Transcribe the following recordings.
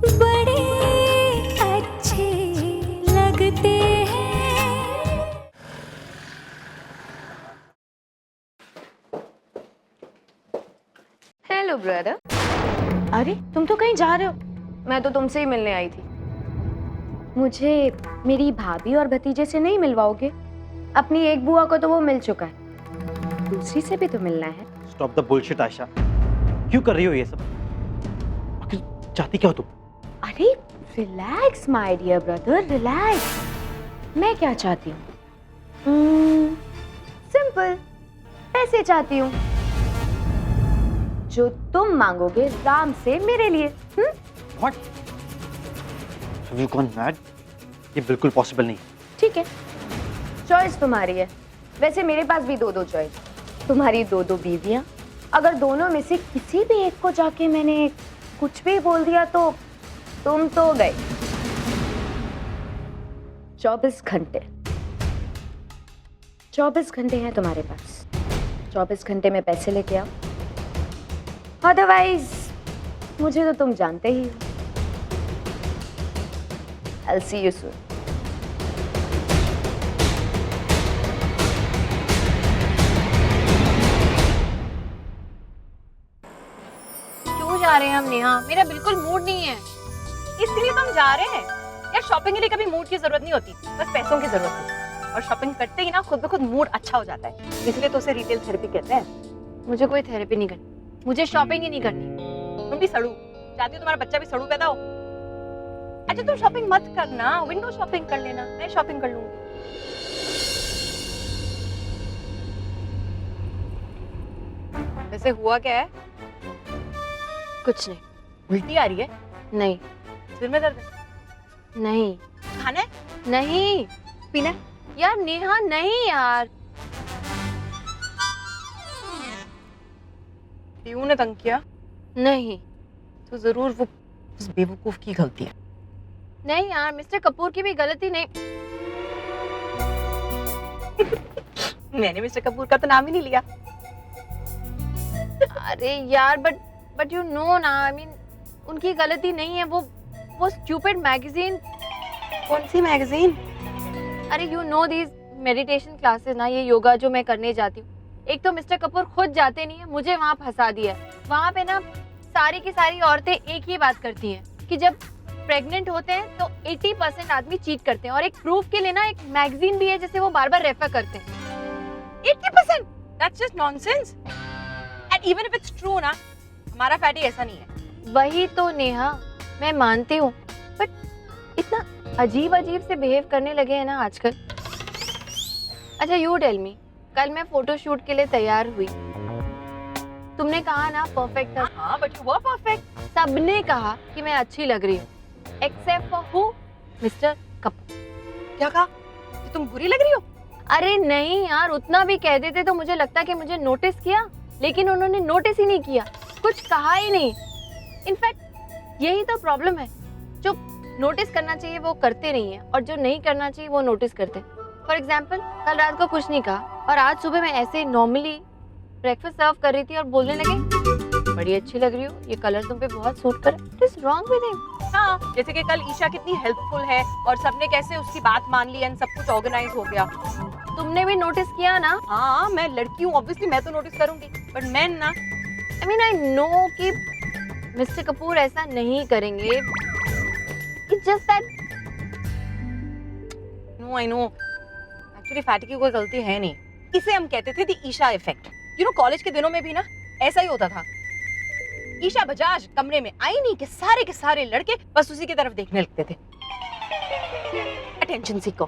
बड़े अच्छे लगते हैं। Hello brother. अरे तुम तो कहीं जा रहे हो? मैं तो तुमसे ही मिलने आई थी। मुझे मेरी भाभी और भतीजे से नहीं मिलवाओगे? अपनी एक बुआ को तो वो मिल चुका है, दूसरी से भी तो मिलना है। स्टॉप द बुलशिट आयशा, क्यों कर रही हो ये सब? आखिर चाहती क्या हो तुम? अरे relax my dear brother, relax. मैं क्या चाहती हूँ? सिंपल, पैसे चाहती हूँ जो तुम मांगोगे राम से मेरे लिए। What? Have you gone mad? ये बिल्कुल पॉसिबल नहीं। ठीक है, चॉइस तुम्हारी है। वैसे मेरे पास भी दो चॉइस, तुम्हारी दो बीवियां। अगर दोनों में से किसी भी एक को जाके मैंने कुछ भी बोल दिया तो तुम तो गए। 24 घंटे हैं तुम्हारे पास। 24 घंटे में पैसे लेके आओ, अदरवाइज मुझे तो तुम जानते ही हो। I'll see you soon. क्यों जा रहे हैं हम नेहा? मेरा बिल्कुल मूड नहीं है, इसलिए तो हम जा रहे हैं। यार शॉपिंग के लिए कभी मूड की जरूरत नहीं होती, बस पैसों की जरूरत होती है। और शॉपिंग करते ही ना खुद ब खुद मूड अच्छा हो जाता है, इसलिए तो उसे रिटेल थेरेपी कहते हैं। मुझे कोई थेरेपी नहीं करनी, मुझे शॉपिंग ही नहीं करनी। तुम भी सड़ू चाहती हो, तुम्हारा बच्चा भी सड़ू पैदा हो। अच्छा तुम शॉपिंग मत करना, विंडो शॉपिंग कर लेना, मैं शॉपिंग कर लूंगी। वैसे हुआ क्या है? कुछ नहीं। उल्टी आ रही है? नहीं सिर में दर्द है? नहीं खाना है? नहीं पीना है? यार नेहा, नहीं यार। पीयू ने तंग किया? नहीं तो जरूर वो उस बेवकूफ की गलती है। नहीं यार, मिस्टर कपूर की भी गलती नहीं। मैंने मिस्टर कपूर का तो नाम ही नहीं लिया। अरे यार बट यू नो ना, आई मीन उनकी गलती नहीं है। वो स्टूपिड मैगजीन। कौन सी मैगजीन? अरे you know these meditation classes ना, ये योगा जो मैं करने जाती हूँ। एक तो मिस्टर कपूर खुद जाते नहीं है, मुझे वहाँ फंसा दिया है। वहाँ पे ना सारी की सारी औरतें एक ही बात करती हैं कि जब प्रेग्नेंट होते हैं तो 80% आदमी चीट करते हैं। और एक प्रूफ के लिए ना एक मैगजीन भी है जिसे वो बार बार रेफर करते हैं। 80%? That's just nonsense. And even if it's true ना, हमारा फैटी ऐसा नहीं है। वही तो नेहा, मैं मानती हूँ, बट इतना अजीब से बिहेव करने लगे हैं ना आजकल। अच्छा यू टेल मी, कल मैं फोटो शूट के लिए तैयार हुई, तुमने कहा ना परफेक्ट था। हाँ, but you were perfect. सबने कहा कि मैं अच्छी लग रही हूँ, except for who? Mister Kapoor. क्या कहा? कि तुम बुरी लग रही हो? अरे नहीं यार, उतना भी कह देते तो मुझे लगता कि मुझे नोटिस किया, लेकिन उन्होंने नोटिस ही नहीं किया, कुछ कहा ही नहीं। इनफैक्ट यही तो प्रॉब्लम है, जो नोटिस करना चाहिए वो करते नहीं है, और जो नहीं करना चाहिए वो नोटिस करते। फॉर एग्जाम्पल, कल रात को कुछ नहीं कहा और आज सुबह मैं ऐसे नॉर्मली ब्रेकफास्ट सर्व कर रही थी और बोलने लगे बड़ी अच्छी लग रही हो, ये कलर तुम पे बहुत सूट कर। What is wrong with him? हाँ, जैसे कि कल ईशा कितनी हेल्पफुल है और सबने कैसे उसकी बात मान ली एंड सब कुछ ऑर्गेनाइज हो गया। तुमने भी नोटिस किया ना? हाँ, मैं लड़की हूँ, ऑब्वियसली मैं तो नोटिस करूंगी, बट मैं ना, आई मीन आई नो कि मिस्टर कपूर ऐसा नहीं करेंगे। It's just that. No I know, actually Fatty की कोई गलती है नहीं, इसे हम कहते थे the Isha effect. You know college के दिनों में भी ना ऐसा ही होता था। ईशा बजाज कमरे में आई नहीं कि सारे के सारे लड़के बस उसी की तरफ देखने लगते थे। Attention Seiko.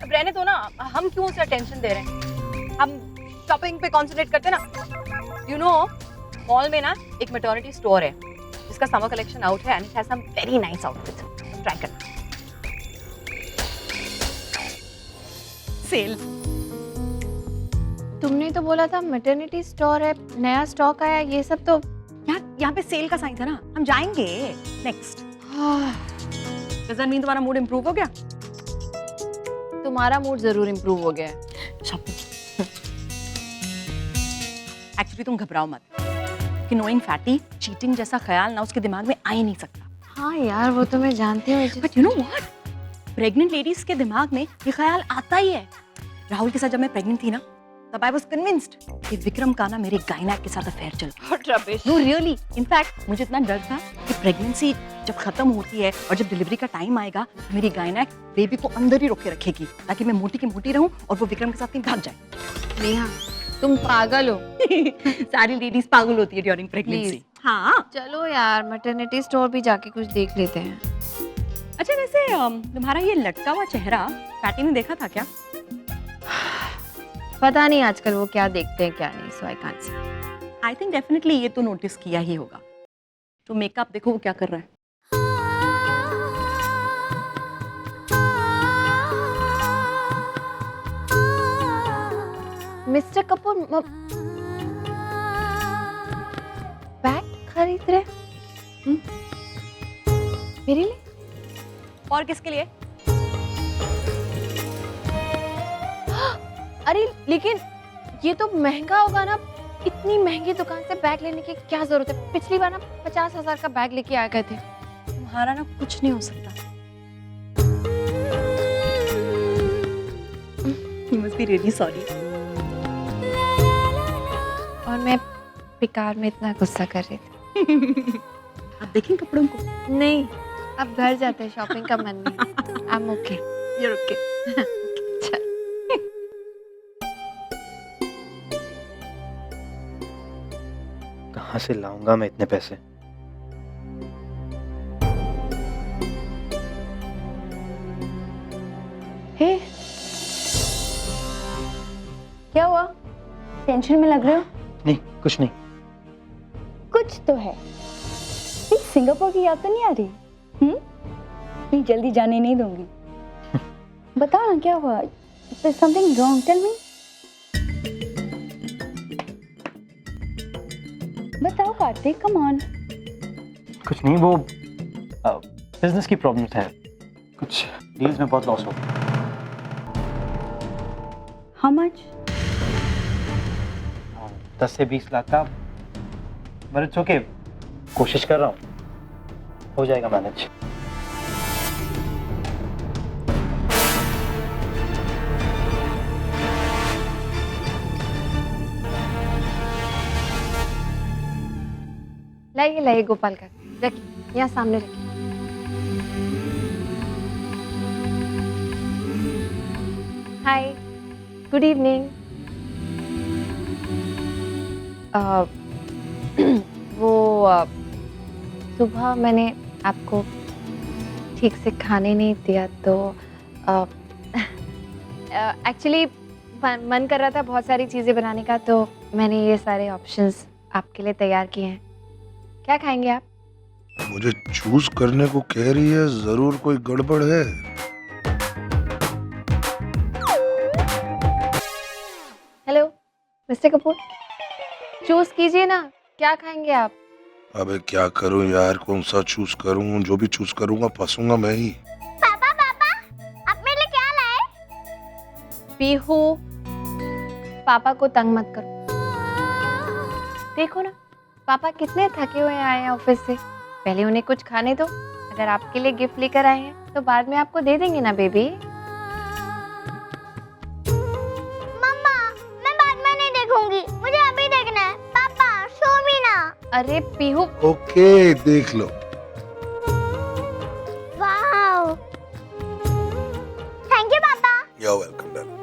अब रहने दो ना, हम क्यों उसे अटेंशन दे रहे हैं? हम शॉपिंग पे कॉन्सेंट्रेट करते ना। यू नो मॉल में ना एक मैटरनिटी स्टोर है जिसका समर कलेक्शन आउट है and it has some very nice outfits. Try करना। सेल। तुमने तो बोला था मैटरनिटी स्टोर है, नया स्टॉक आया, ये सब तो यहाँ पे सेल का साइन था ना, हम जाएंगे नेक्स्ट। डज दैट मीन तुम्हारा मूड इंप्रूव हो गया? तुम्हारा मूड जरूर इंप्रूव हो गया है। एक्चुअली तुम घबराओ मत, कि नोइंग फैटी चीटिंग जैसा ख्याल ना उसके दिमाग में आ ही नहीं सकता। हाँ यार वो तो मैं जानती हूँ but you know what, pregnant ladies के दिमाग में ये ख्याल आता ही है। राहुल के साथ जब मैं प्रेग्नेंट थी ना, तब आई वाज कन्विंस्ड कि विक्रम का ना मेरे गायनेक के साथ अफेयर चल रहा है। रबिश। नो रियली, इनफैक्ट मुझे इतना डर था कि प्रेगनेंसी जब खत्म होती है और जब डिलीवरी का टाइम आएगा तो मेरी गायनेक बेबी को अंदर ही रोके रखेगी ताकि मैं मोटी की मोटी रहूं और वो विक्रम के साथ कहीं भाग जाए। नेहा तुम पागल हो। सारी लेडीज पागल होती है ड्यूरिंग प्रेगनेंसी। हाँ चलो यार मैटरनिटी स्टोर भी जाके कुछ देख लेते हैं। अच्छा वैसे तुम्हारा ये लटका हुआ चेहरा पैटी ने देखा था क्या? पता नहीं आजकल वो क्या देखते हैं क्या नहीं, सो I can't say. I think definitely ये तो नोटिस किया ही होगा। तो मेकअप देखो वो क्या कर रहा है। मिस्टर कपूर बैग खरीद रहे? मेरे लिए? और किसके लिए? अरे लेकिन ये तो महंगा होगा ना, इतनी महंगी दुकान से बैग लेने की क्या जरूरत है? पिछली बार ना 50,000 का बैग लेके आ गए थे। तुम्हारा ना कुछ नहीं हो सकता। You must be really sorry. और मैं बेकार में इतना गुस्सा कर रही थी। आप देखें कपड़ों को। नहीं अब घर जाते हैं, शॉपिंग का मन नहीं। I am okay. You're okay. कहाँ से लाऊंगा मैं इतने पैसे? हे क्या हुआ? टेंशन में लग रहे हो? नहीं कुछ नहीं। कुछ तो है। नहीं, सिंगापुर की याद तो नहीं आ रही? नहीं जल्दी जाने नहीं दूंगी। बताओ ना क्या हुआ? Something wrong, tell me. बताओ कार्तिक, कम ऑन। कुछ नहीं, वो बिजनेस की प्रॉब्लम्स है, कुछ डील्स में बहुत लॉस हो गया। How much? 10 से 20 लाख का। बट इट्स ओके, कोशिश कर रहा हूँ, हो जाएगा मैनेज। लाइए लाइए गोपाल का रखिए, यहाँ सामने रखिए। Hi good evening. सुबह मैंने आपको ठीक से खाने नहीं दिया तो एक्चुअली मन कर रहा था बहुत सारी चीज़ें बनाने का, तो मैंने ये सारे ऑप्शंस आपके लिए तैयार किए हैं। क्या खाएंगे आप? मुझे चूज करने को कह रही है, जरूर कोई गड़बड़ है। हेलो मिस्टर कपूर, चूज कीजिए ना, क्या खाएंगे आप? अबे क्या करूं यार, कौन सा चूज करूं? जो भी चूज करूंगा फंसूंगा मैं ही। पापा पापा आप मेरे लिए क्या लाए? पीहू, पापा को तंग मत करो। देखो ना पापा कितने थके हुए आए हैं ऑफिस से, पहले उन्हें कुछ खाने दो। अगर आपके लिए गिफ्ट लेकर आए हैं तो बाद में आपको दे देंगे ना बेबी। मम्मा मैं बाद में नहीं देखूंगी, मुझे अभी देखना है। पापा शो मी ना। अरे पीहू। ओके देख लो। वाओ थैंक यू पापा। You are welcome dad.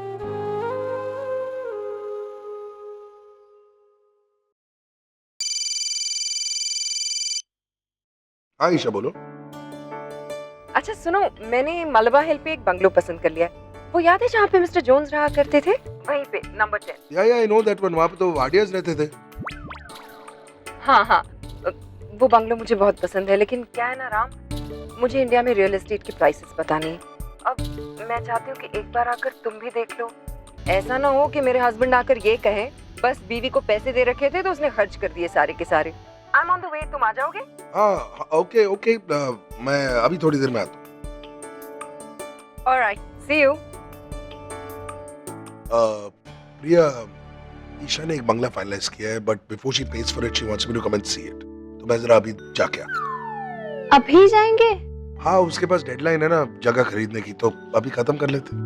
Ayesha बोलो। अच्छा सुनो, मैंने मलबा हिल पे एक बंगलो पसंद कर लिया है। वो याद है जहाँ पे मिस्टर जोन्स रहा करते थे? वहीं पे नंबर 10। या आई नो दैट वन। वहां पे तो वाडियाज रहते थे। हाँ हाँ, वो बंगलो मुझे बहुत पसंद है, लेकिन क्या है ना राम, मुझे इंडिया में रियल एस्टेट की प्राइसेस पता नहीं। अब मैं चाहती हूँ कि एक बार आकर तुम भी देख लो। ऐसा ना हो कि मेरे हस्बैंड आकर ये कहें बस बीवी को पैसे दे रखे थे तो उसने खर्च कर दिए सारे के सारे। I am on the way, तुम आ जाओगे? हाँ ओके ओके, मैं अभी थोड़ी देर में आता हूँ। Alright, see you. Priya, Isha ने एक बंगला फाइनलाइज किया है, but before she pays for it she wants me to come and see it. तो मैं जरा अभी जाके आता। अभी जाएंगे? हाँ, उसके पास डेडलाइन है ना जगह खरीदने की, तो अभी खत्म कर लेते।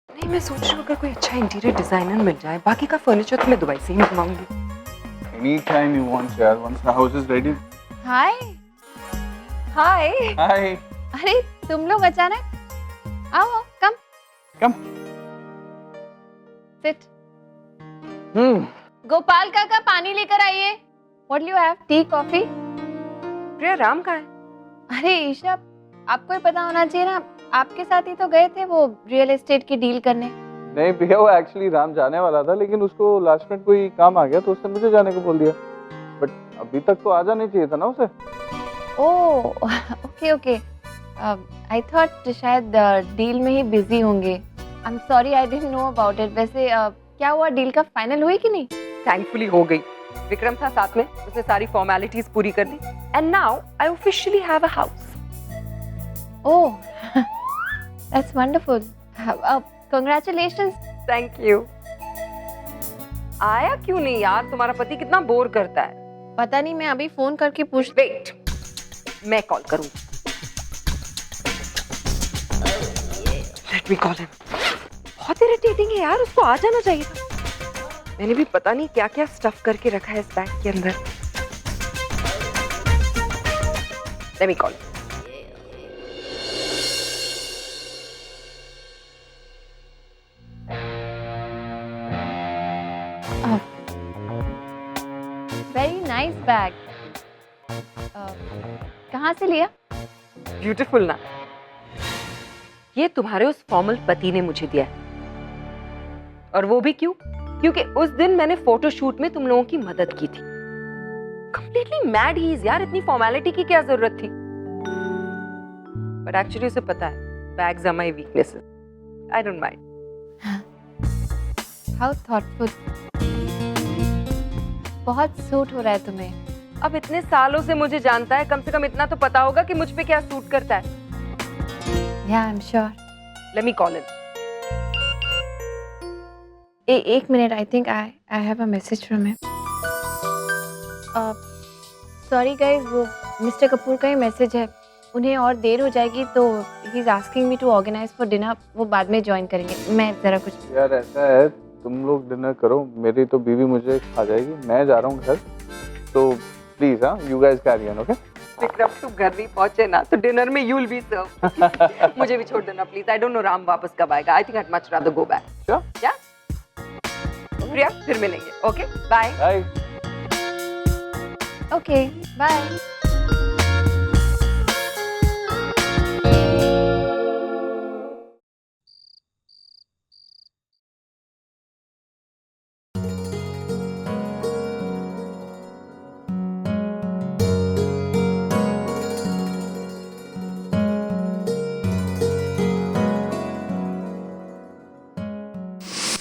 नहीं, मैं सोच रही हूँ अगर कोई अच्छा इंटीरियर डिजाइनर मिल जाए, बाकी का फर्नीचर तो मैं दुबई से ही मंगवाऊंगी। Anytime you want, yaar. Once the house is ready. Hi hi. Hi. अरे तुम लोग अचानक, आओ कम Come. सिट। गोपाल काका पानी लेकर आइए। What do you have, tea coffee? Priya, Ram कहाँ है? अरे ईशा, आपको ही पता होना चाहिए ना, आपके साथ ही तो गए थे वो रियल एस्टेट की डील करने। नहीं भैया, वो एक्चुअली राम जाने वाला था, लेकिन उसको लास्ट में कोई काम आ गया तो उसने मुझे जाने को बोल दिया। बट अभी तक तो आ जाना चाहिए था ना उसे। Oh okay okay, I thought शायद डील में ही बिजी होंगे। I am sorry, I didn't know about it. वैसे क्या हुआ, डील का फाइनल हुई कि नहीं? थैंकफुली हो गई। विक्रम था साथ में, उसने सारी फॉर्मेलिटीज पूरी कर दी and now I officially have a house. Oh that's wonderful, congratulations. Thank you. आया क्यों नहीं यार? तुम्हारा पति कितना बोर करता है। पता नहीं, मैं अभी फोन करके पूछ। वेट, मैं कॉल करूंगी। Late me call him. बहुत इरिटेटिंग है यार, उसको आ जाना चाहिए था। मैंने भी पता नहीं क्या क्या स्टफ करके रखा है इस बैग के अंदर। Late me call. Very nice bag. कहाँ से लिया? ब्यूटीफुल ना? ये तुम्हारे उस फॉर्मल पति ने मुझे दिया है। और वो भी क्यों? क्योंकि उस दिन मैंने फोटोशूट में तुम लोगों की मदद की थी। कंप्लीटली मैड ही इज यार, इतनी फॉर्मेलिटी की क्या जरूरत थी? बट एक्चुअली उसे पता है bags are my weaknesses. I don't mind. How thoughtful, बहुत सूट हो रहा है तुम्हें। अब इतने सालों से मुझे जानता है, कम से कम इतना तो पता होगा कि मुझ पे क्या सूट करता है। या I am sure. Let me call him. एक minute, I think I have a message from him. Sorry guys, वो मिस्टर कपूर का ही मैसेज है। उन्हें और देर हो जाएगी तो he is asking me to organise for dinner. वो बाद में ज्वाइन करेंगे। मैं जरा कुछ। यार ऐसा है, तुम लोग डिनर करो, मेरी तो बीवी मुझे खा जाएगी। मैं जा रहा हूँ घर, तो प्लीज हाँ, you guys carry on, okay? Vikram, तुम घर नहीं पहुंचे ना तो डिनर में यू विल बी सर्व। मुझे भी छोड़ देना please. I don't know Ram वापस कब आएगा। I think I much rather go back. Sure. क्या? प्रिया, फिर मिलेंगे। Okay, bye. Bye. Okay bye.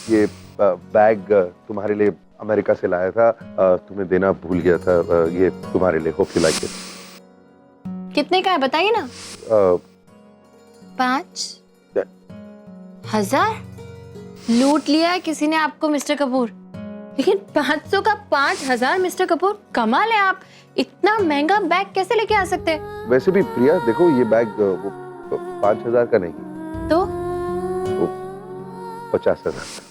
ये बैग तुम्हारे लिए अमेरिका से लाया था, तुम्हें देना भूल गया था। ये तुम्हारे लिए, होप यू लाइक इट। कितने का है बताइए ना? 5,000 लूट लिया है किसी ने आपको मिस्टर कपूर। लेकिन 500 का 5,000 मिस्टर कपूर, कमाल है आप। इतना महंगा बैग कैसे लेके आ सकते हैं? वैसे भी प्रिया देखो, ये बैग वो 5,000 का नहीं, तो वो 50,000 का।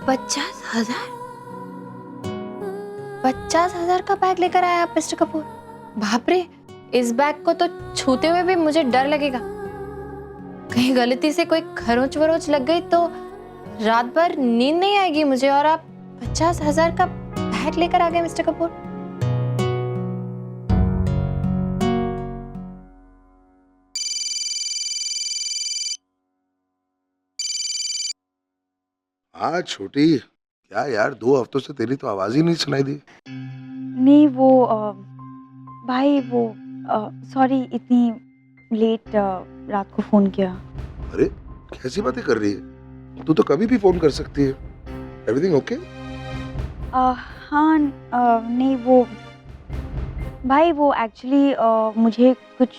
50,000? 50,000 का बैग लेकर आया आप मिस्टर कपूर? बाप रे, इस बैग को तो छूते हुए भी मुझे डर लगेगा। कहीं गलती से कोई खरोंच वरोच लग गई तो रात भर नींद नहीं आएगी मुझे। और आप 50,000 का बैग लेकर आ गए मिस्टर कपूर। हाँ छोटी, क्या यार 2 हफ्तों से तेरी तो आवाज ही नहीं सुनाई दी। नहीं वो भाई वो सॉरी, इतनी लेट रात को फोन किया। अरे कैसी बातें कर रही है? तू तो कभी भी फोन कर सकती है। Everything okay? हाँ नहीं वो भाई वो एक्चुअली मुझे कुछ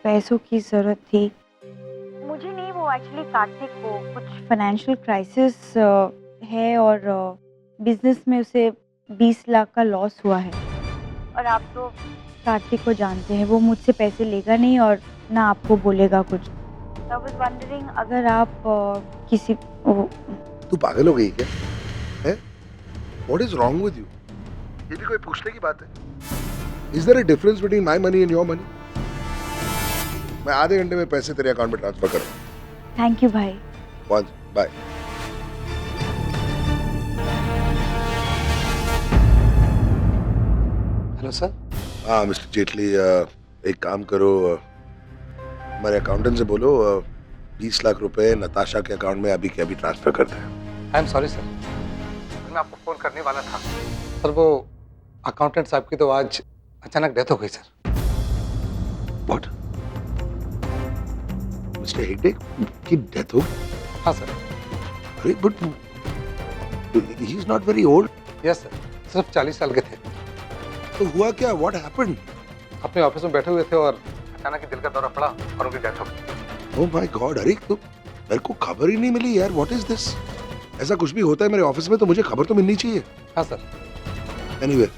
पैसों की ज़रूरत थी। मुझे नहीं, वो एक्चुअली कार्तिक को कुछ फाइनेंशियल क्राइसिस है और बिजनेस में उसे 20 लाख का लॉस हुआ है। और आप तो कार्तिक को जानते हैं, वो मुझसे पैसे लेगा नहीं और ना आपको बोलेगा कुछ। आई वाज वंडरिंग अगर आप किसी तू पागल हो गई क्या? है? What is wrong with you? ये भी कोई पूछने की बात है? Is there a difference between my money and your money? मैं आधे घंटे में पैसे तेरे अकाउंट में ट्रांसफर करूँ। थैंक यू भाई। Once, bye. Hello sir. हाँ मिस्टर जेटली, एक काम करो, हमारे अकाउंटेंट से बोलो 20 लाख रुपए नताशा के अकाउंट में अभी के अभी ट्रांसफर कर दें। आई एम सॉरी सर, मैं आपको फोन करने वाला था सर। वो अकाउंटेंट साहब की तो आज अचानक डेथ हो गई सर। What? मिस्टर हेगडे की डेथ हो? हाँ सर। अरे but he is not very old. Yes sir, सिर्फ 40 साल के थे। तो हुआ क्या? What happened? अपने ऑफिस में बैठे हुए थे और अचानक ही दिल का दौरा पड़ा और उनकी डेथ हो गई। Oh my God, अरे तो मेरे को खबर ही नहीं मिली यार। What is this? ऐसा कुछ भी होता है मेरे ऑफिस में तो मुझे खबर तो मिलनी चाहिए। हाँ सर। Anyway,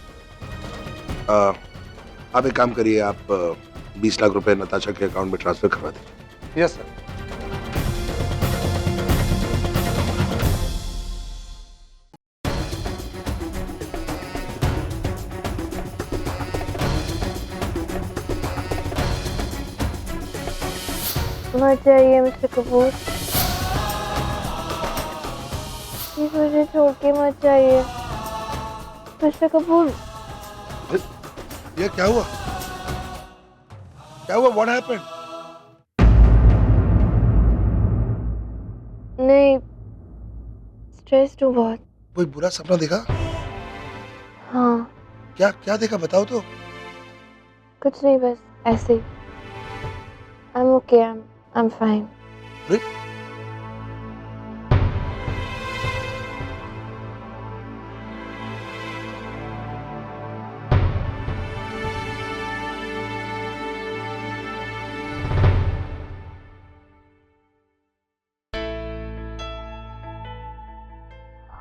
आप एक काम करिए, आप 20 लाख रुपए नताशा के अकाउंट में ट्रांसफर करवा दीजिए। Yes sir. मत जाइए मिस्टर कपूर, प्लीज मुझे छोड़ के मत जाइए मिस्टर कपूर। ये क्या हुआ? क्या हुआ? What happened? नहीं, स्ट्रेस्ड हूँ बहुत। कोई बुरा सपना देखा? हाँ, क्या क्या देखा बताओ तो। कुछ नहीं, बस ऐसे ही। I'm okay, I'm fine. अरे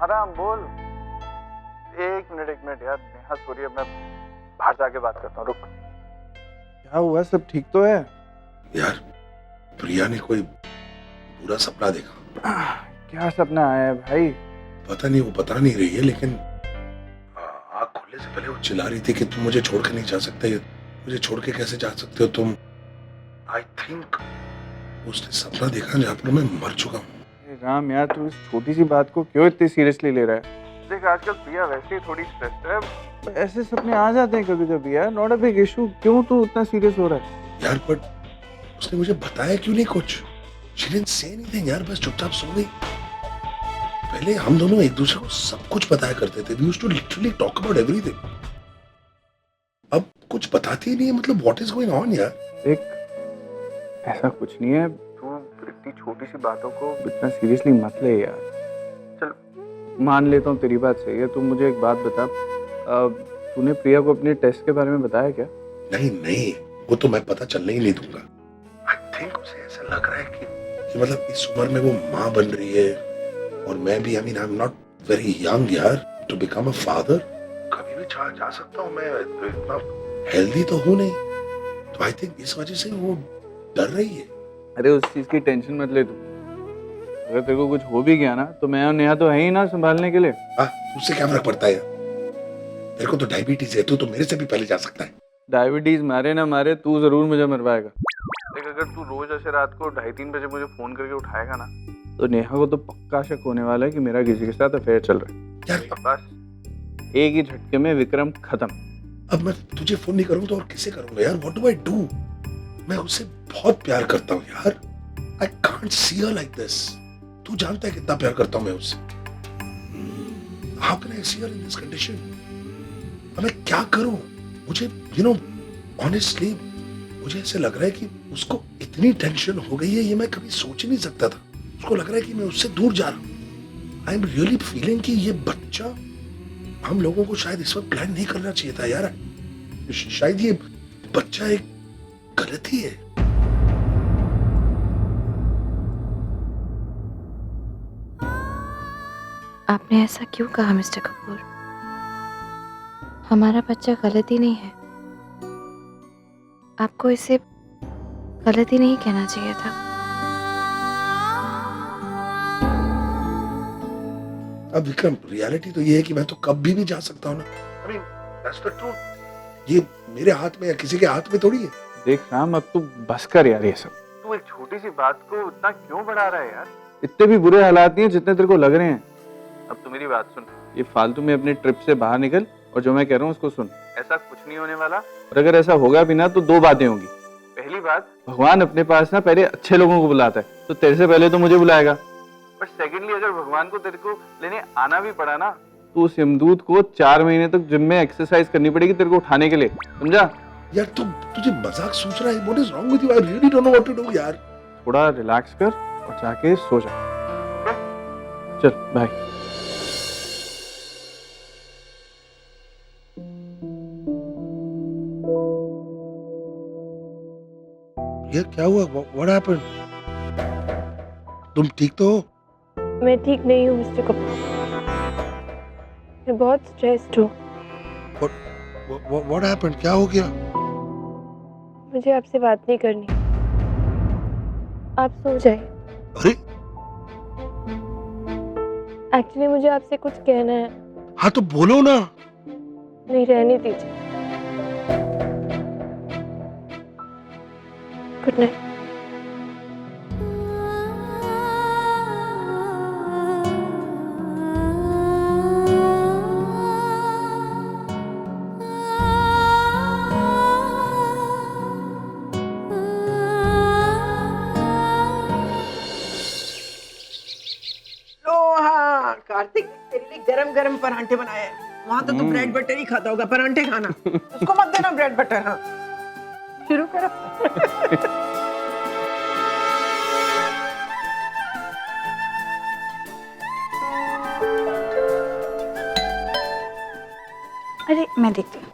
आराम बोल। एक मिनट यार, नेहा सॉरी, अब मैं बाहर जाके बात करता हूँ, रुक। क्या हुआ, सब ठीक तो है? यार प्रिया ने कोई बुरा सपना देखा। क्या सपना आया है भाई? पता नहीं, वो बता नहीं रही है, लेकिन आँख खुलने से पहले वो चिल्ला रही थी कि तुम मुझे छोड़ के नहीं जा सकते, मुझे छोड़ के कैसे जा सकते हो तुम। आई थिंक उसने सपना देखा जहाँ पर मैं मर चुका हूँ। राम यार, तू इस छोटी सी बात को क्यों इतनी सीरियसली ले रहा है? देख आजकल प्रिया वैसे ही थोड़ी स्ट्रेस्ड है, ऐसे सपने आ जाते हैं कभी कभी यार, नॉट अ बिग इशू। क्यों तू इतना सीरियस हो रहा है? यार बट उसने मुझे बताया क्यों नहीं कुछ? She didn't say anything यार, बस चुपचाप सो गई। पहले हम दोनों एक दूसरे को सब कुछ बताया करते थे। We used to literally talk about everything. अब कुछ बताती ही नहीं है, मतलब what is going on यार? देख ऐसा कुछ नहीं है, तू इतनी छोटी सी बातों को इतना सीरियसली मत ले यार। चल मान लेता हूँ तेरी बात सही है। तू मुझे एक बात बता, तूने प्रिया को अपने टेस्ट के बारे में बताया क्या? नहीं, वो तो मैं पता चलने ही नहीं दूंगा। I think उसे ऐसा लग रहा है कि मतलब इस उम्र में वो माँ बन रही है और मैं भी, I mean I'm not very young यार to become a father। कभी भी जा सकता हूँ मैं, तो इतना हेल्दी तो हूँ नहीं, तो I think इस वजह से वो डर रही है। अरे उस चीज की टेंशन मत ले तू। अगर तेरे को कुछ हो भी गया ना तो मैं और नेहा तो है ही ना संभालने के लिए। हाँ, उससे क्या फर्क पड़ता है यार? तेरे को तो डायबिटीज है, तू तो मेरे से भी पहले जा सकता है। डायबिटीज मारे ना मारे, तू जरूर मुझे मरवाएगा। देख अगर तू रोज ऐसे रात को 2:30-3 बजे मुझे फोन करके उठाएगा ना, तो नेहा को तो पक्का शक होने वाला है कि मेरा किसी के साथ अफेयर चल रहा है। यार बस एक ही झटके में विक्रम खत्म। अब मैं तुझे फोन नहीं करूंगा तो और किसे करूंगा यार? What do I do? मैं उससे बहुत प्यार करता हूँ यार। I can't see her like this. तू जानता है कितना प्यार करता हूँ मैं उससे। How can I see her in this condition? अब मैं क्या करूं? मुझे ऑनेस्टली मुझे ऐसे लग रहा है कि उसको इतनी टेंशन हो गई है, ये मैं कभी सोच ही नहीं सकता था। उसको लग रहा है कि मैं उससे दूर जा रहा हूँ। आई एम रियली फीलिंग कि ये बच्चा, हम लोगों को शायद इस वक्त प्लान नहीं करना चाहिए था यार। शायद ये बच्चा एक गलती है। आपने ऐसा क्यों कहा मिस्टर कपूर? हमारा बच्चा गलती नहीं है, आपको इसे गलती नहीं कहना चाहिए था। अब विक्रम, रियलिटी तो ये है कि मैं तो कभी भी जा सकता हूँ ना। I mean, that's the truth. ये मेरे हाथ में या किसी के हाथ में थोड़ी है। देख राम, अब तू बस कर यार ये सब। तू एक छोटी सी बात को इतना क्यों बढ़ा रहा है यार? इतने भी बुरे हालात नहीं है जितने तेरे को लग रहे हैं। अब तू मेरी बात सुन, ये फालतू में अपने ट्रिप से बाहर निकल और जो मैं कह रहा हूँ उसको सुन। ऐसा कुछ नहीं होने वाला, और अगर ऐसा होगा भी ना तो दो बातें होंगी। पहली बात, भगवान अपने पास ना पहले अच्छे लोगों को बुलाता है, तो तेरे से पहले तो मुझे बुलाएगा। और सेकेंडली, अगर भगवान को तेरे को लेने आना भी पड़ा ना, तो उस यमदूत को 4 महीने तक जिम में एक्सरसाइज करनी पड़ेगी तेरे को उठाने के लिए, समझा? यार तुझे मजाक सोच रहा है? What is wrong with you? I really don't know what to do यार। थोड़ा रिलैक्स कर और जाके सो जा। चल बाय। ये क्या हुआ? What happened? तुम ठीक तो हो? मैं ठीक नहीं हूँ मिस्टर कपूर, मैं बहुत स्ट्रेस्ड हूँ। What happened? क्या हो गया? मुझे आपसे बात नहीं करनी, आप सो जाए। अरे एक्चुअली मुझे आपसे कुछ कहना है। हाँ तो बोलो ना। नहीं, रहने दीजिए। Good night. कार्तिक, तेरे लिए गरम गरम परांठे बनाए हैं। वहाँ तो तू ब्रेड बटर ही खाता होगा, परांठे खाना। उसको मत देना ब्रेड बटर। हाँ, शुरू करो। अरे मैं देखती हूँ।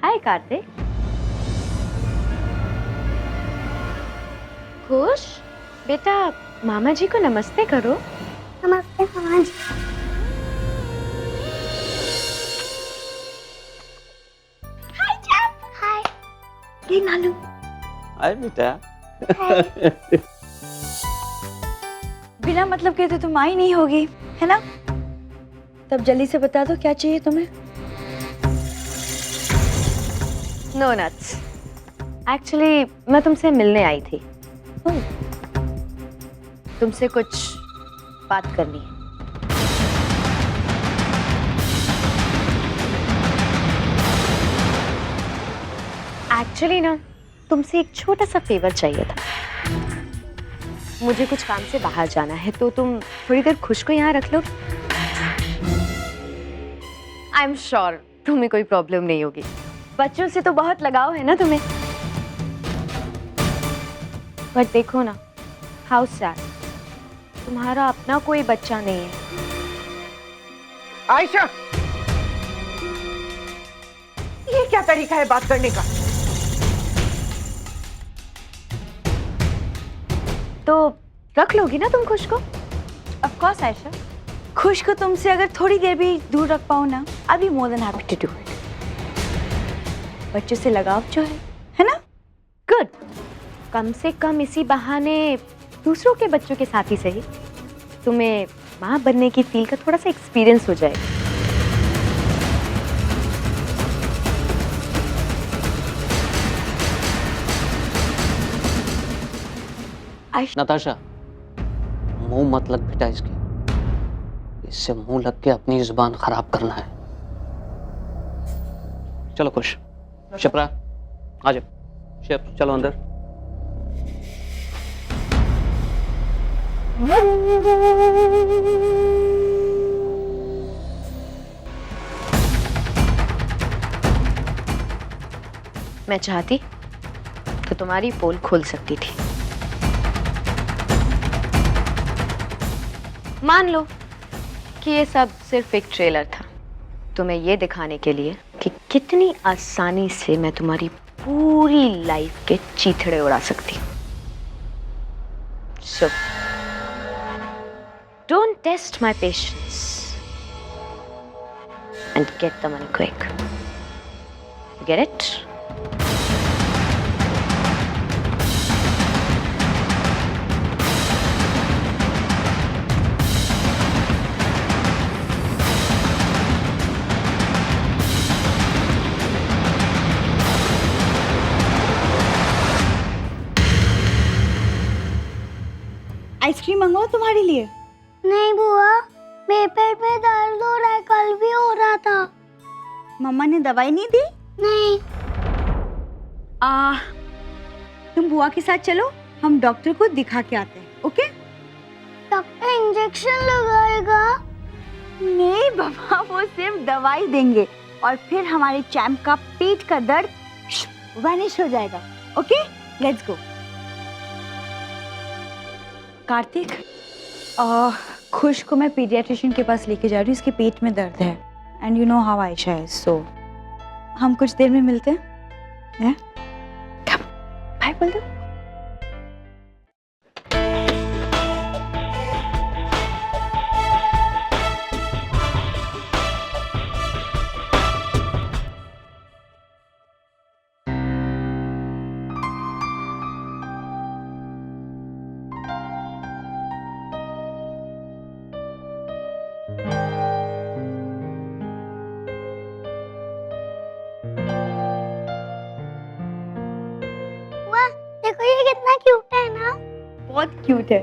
हाय कार्तिक। खुश बेटा, मामा जी को नमस्ते करो। नमस्ते मामा जी। हाय चैप। हाय। ये नालू। हाय बेटा। बिना मतलब के तो तुम आई नहीं होगी, है ना? तब जल्दी से बता दो क्या चाहिए तुम्हें। नो नट्स, एक्चुअली मैं तुमसे मिलने आई थी। तुमसे कुछ बात करनी है। एक्चुअली ना, तुमसे एक छोटा सा फेवर चाहिए था। मुझे कुछ काम से बाहर जाना है, तो तुम थोड़ी देर खुश को यहाँ रख लो। आई एम श्योर तुम्हें कोई प्रॉब्लम नहीं होगी। बच्चों से तो बहुत लगाव है ना तुम्हें। बट देखो ना, हाउ सैड, तुम्हारा अपना कोई बच्चा नहीं है। आयशा, ये क्या तरीका है बात करने का? तो रख लोगी ना तुम खुश को? ऑफ कोर्स आयशा, खुश को तुमसे अगर थोड़ी देर भी दूर रख पाऊँ ना, I be more than happy to do it. बच्चों से लगाव जो है ना? गुड, कम से कम इसी बहाने दूसरों के बच्चों के साथ ही सही तुम्हें माँ बनने की फील का थोड़ा सा एक्सपीरियंस हो जाएगा। नताशा, मुंह मत लग बेटा इसके। इससे मुंह लग के अपनी जुबान खराब करना है। चलो खुश, शिप्रा आ जाओ। शिप चलो अंदर। मैं चाहती तो तुम्हारी पोल खोल सकती थी, मान लो कि ये सब सिर्फ एक ट्रेलर था, तुम्हें ये दिखाने के लिए कि कितनी आसानी से मैं तुम्हारी पूरी लाइफ के चीथड़े उड़ा सकती हूँ। So, don't test my patience and get the money quick. Get it? Ice cream मंगवाओ तुम्हारे लिए। नहीं बुआ, मेरे पेट में दर्द हो रहा है, कल भी हो रहा था। मम्मा ने दवाई नहीं दी? नहीं। तुम बुआ के साथ चलो, हम डॉक्टर को दिखा के आते हैं। ओके? डॉक्टर इंजेक्शन लगाएगा? नहीं बाबा, वो सिर्फ दवाई देंगे और फिर हमारे चैम्प का पेट का दर्द वैनिश हो जाएगा। Okay, let's go. कार्तिक, खुश को मैं पीडियाट्रिशियन के पास लेके जा रही हूँ, इसके पेट में दर्द है and you know how Ayesha है, सो हम कुछ देर में मिलते हैं। बाय बोल दो। देखो ये कितना क्यूट है ना। बहुत क्यूट है,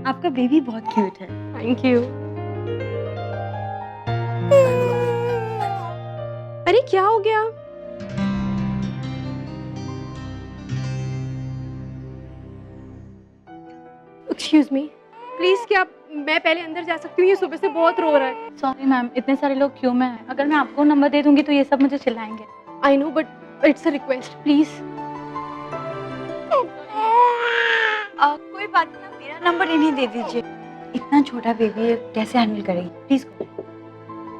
आपका बेबी बहुत क्यूट है। Thank you. अरे क्या हो गया? एक्सक्यूज मी, प्लीज क्या मैं पहले अंदर जा सकती हूँ? ये सुबह से बहुत रो रहा है। सॉरी मैम, इतने सारे लोग क्यों में हैं? अगर मैं आपको नंबर दे दूंगी तो ये सब मुझे चिल्लाएंगे। I know but it's a request, please. कोई बात नहीं, आप मेरा नंबर इन्हें दे दीजिए। इतना छोटा बेबी है, कैसे हैंडल करेगी? प्लीज।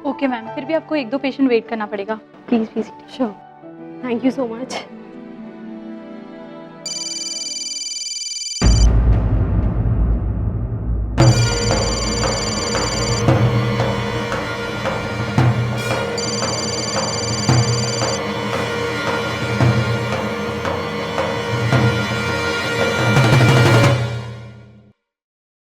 ओके मैम, फिर भी आपको 1-2 पेशेंट वेट करना पड़ेगा। Please please. Sure, thank you so much.